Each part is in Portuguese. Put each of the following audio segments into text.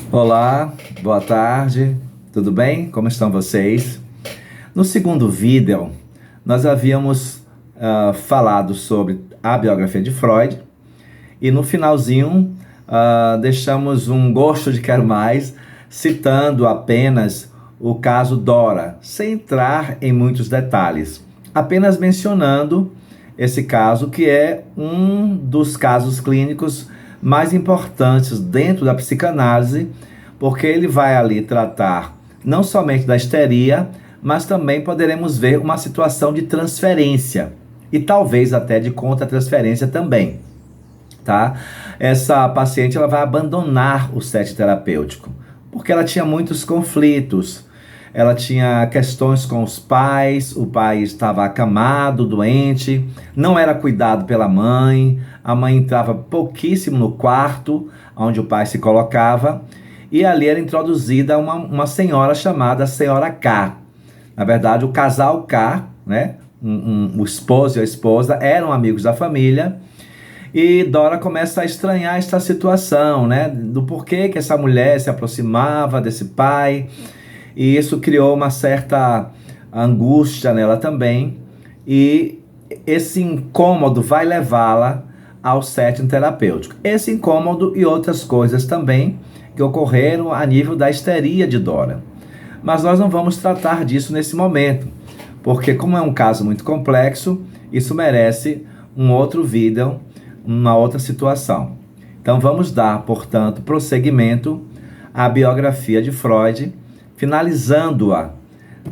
Olá, boa tarde, tudo bem? Como estão vocês? No segundo vídeo, nós havíamos falado sobre a biografia de Freud e no finalzinho deixamos um gosto de quero mais, citando apenas o caso Dora, sem entrar em muitos detalhes, apenas mencionando esse caso que é um dos casos clínicos mais importantes dentro da psicanálise, porque ele vai ali tratar não somente da histeria, mas também poderemos ver uma situação de transferência e talvez até de contra-transferência também, tá? Essa paciente ela vai abandonar o set terapêutico, porque ela tinha muitos conflitos. Ela tinha questões com os pais, o pai estava acamado, doente, não era cuidado pela mãe, a mãe entrava pouquíssimo no quarto onde o pai se colocava, e ali era introduzida uma senhora chamada Senhora K. Na verdade, o casal K, né? O esposo e a esposa eram amigos da família, e Dora começa a estranhar essa situação, né? Do porquê que essa mulher se aproximava desse pai. E isso criou uma certa angústia nela também. E esse incômodo vai levá-la ao setting terapêutico. Esse incômodo e outras coisas também que ocorreram a nível da histeria de Dora. Mas nós não vamos tratar disso nesse momento, porque como é um caso muito complexo, isso merece um outro vídeo, uma outra situação. Então vamos dar, portanto, prosseguimento à biografia de Freud, finalizando-a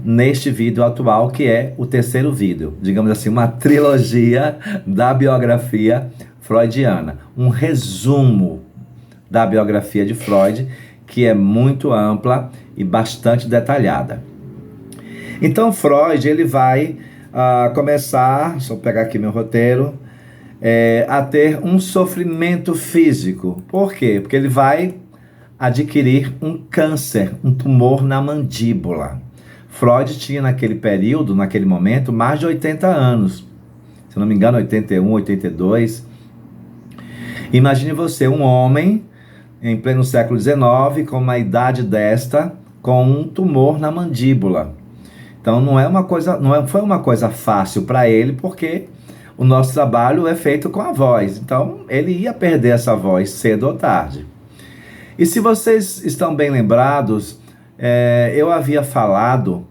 neste vídeo atual, que é o terceiro vídeo, digamos assim, uma trilogia da biografia freudiana, um resumo da biografia de Freud, que é muito ampla e bastante detalhada. Então Freud ele vai começar, deixa eu pegar aqui meu roteiro, a ter um sofrimento físico. Por quê? Porque ele vai adquirir um câncer, um tumor na mandíbula. Freud tinha naquele período, naquele momento, mais de 80 anos. Se não me engano, 81, 82. Imagine você, um homem, em pleno século XIX, com uma idade desta, com um tumor na mandíbula. Então não foi uma coisa fácil para ele, porque o nosso trabalho é feito com a voz. Então ele ia perder essa voz cedo ou tarde. E se vocês estão bem lembrados, eu havia falado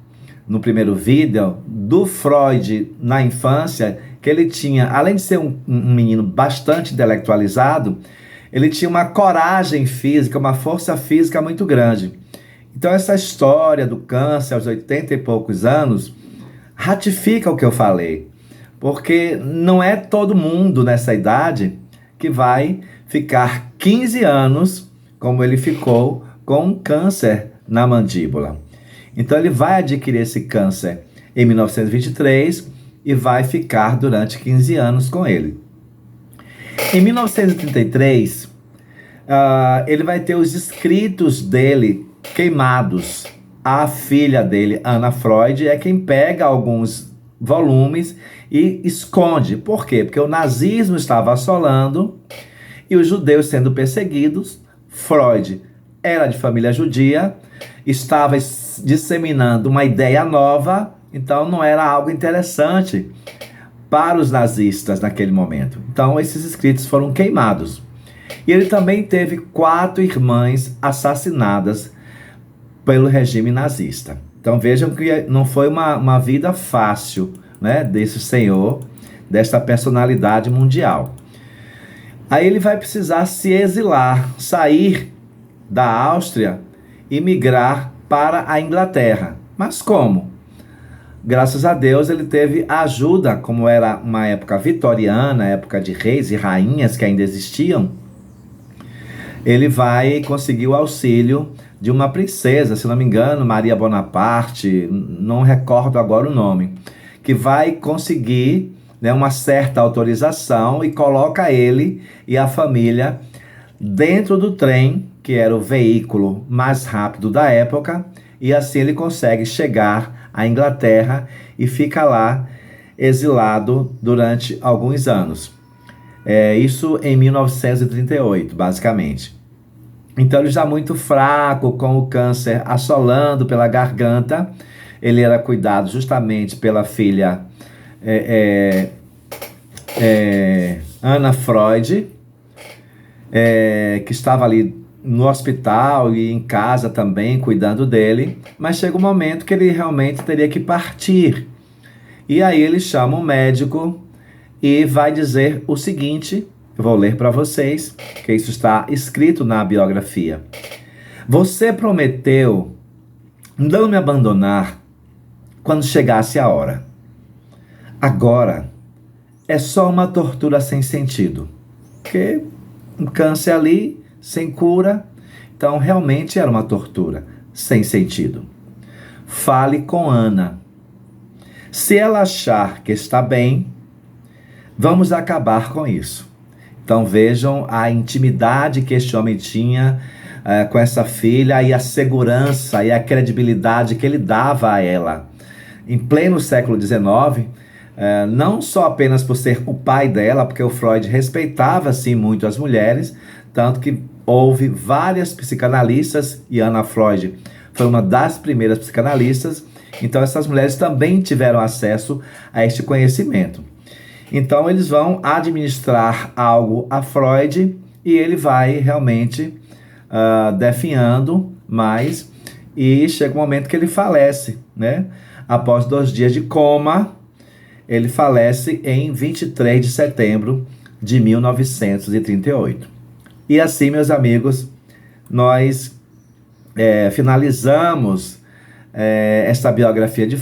no primeiro vídeo do Freud na infância, que ele tinha, além de ser um menino bastante intelectualizado, ele tinha uma coragem física, uma força física muito grande. Então essa história do câncer aos 80 e poucos anos ratifica o que eu falei, porque não é todo mundo nessa idade que vai ficar 15 anos como ele ficou com um câncer na mandíbula. Então ele vai adquirir esse câncer em 1923 e vai ficar durante 15 anos com ele. Em 1933, ele vai ter os escritos dele queimados. A filha dele, Anna Freud, é quem pega alguns volumes e esconde. Por quê? Porque o nazismo estava assolando e os judeus sendo perseguidos. Freud era de família judia, estava disseminando uma ideia nova, então não era algo interessante para os nazistas naquele momento. Então esses escritos foram queimados. E ele também teve 4 irmãs assassinadas pelo regime nazista. Então vejam que não foi uma vida fácil, né, desse senhor, desta personalidade mundial. Aí ele vai precisar se exilar, sair da Áustria e migrar para a Inglaterra. Mas como? Graças a Deus ele teve ajuda, como era uma época vitoriana, época de reis e rainhas que ainda existiam. Ele vai conseguir o auxílio de uma princesa, se não me engano, Maria Bonaparte, não recordo agora o nome, que vai conseguir, né, uma certa autorização e coloca ele e a família dentro do trem, que era o veículo mais rápido da época, e assim ele consegue chegar à Inglaterra e fica lá exilado durante alguns anos. Isso em 1938, basicamente. Então ele já muito fraco, com o câncer assolando pela garganta. Ele era cuidado justamente pela filha é, Anna Freud, que estava ali no hospital e em casa também cuidando dele, mas chega um momento que ele realmente teria que partir. E aí ele chama um médico e vai dizer o seguinte, eu vou ler para vocês, que isso está escrito na biografia. Você prometeu não me abandonar quando chegasse a hora. Agora é só uma tortura sem sentido. Porque um câncer ali, sem cura, então realmente era uma tortura sem sentido. Fale com Ana. Se ela achar que está bem, vamos acabar com isso. Então vejam a intimidade que este homem tinha com essa filha e a segurança e a credibilidade que ele dava a ela. Em pleno século XIX, não só apenas por ser o pai dela, porque o Freud respeitava sim muito as mulheres, tanto que houve várias psicanalistas e Anna Freud foi uma das primeiras psicanalistas, então essas mulheres também tiveram acesso a este conhecimento. Então eles vão administrar algo a Freud e ele vai realmente definhando mais e chega um momento que ele falece, né? Após 2 dias de coma, ele falece em 23 de setembro de 1938. E assim, meus amigos, nós finalizamos esta biografia de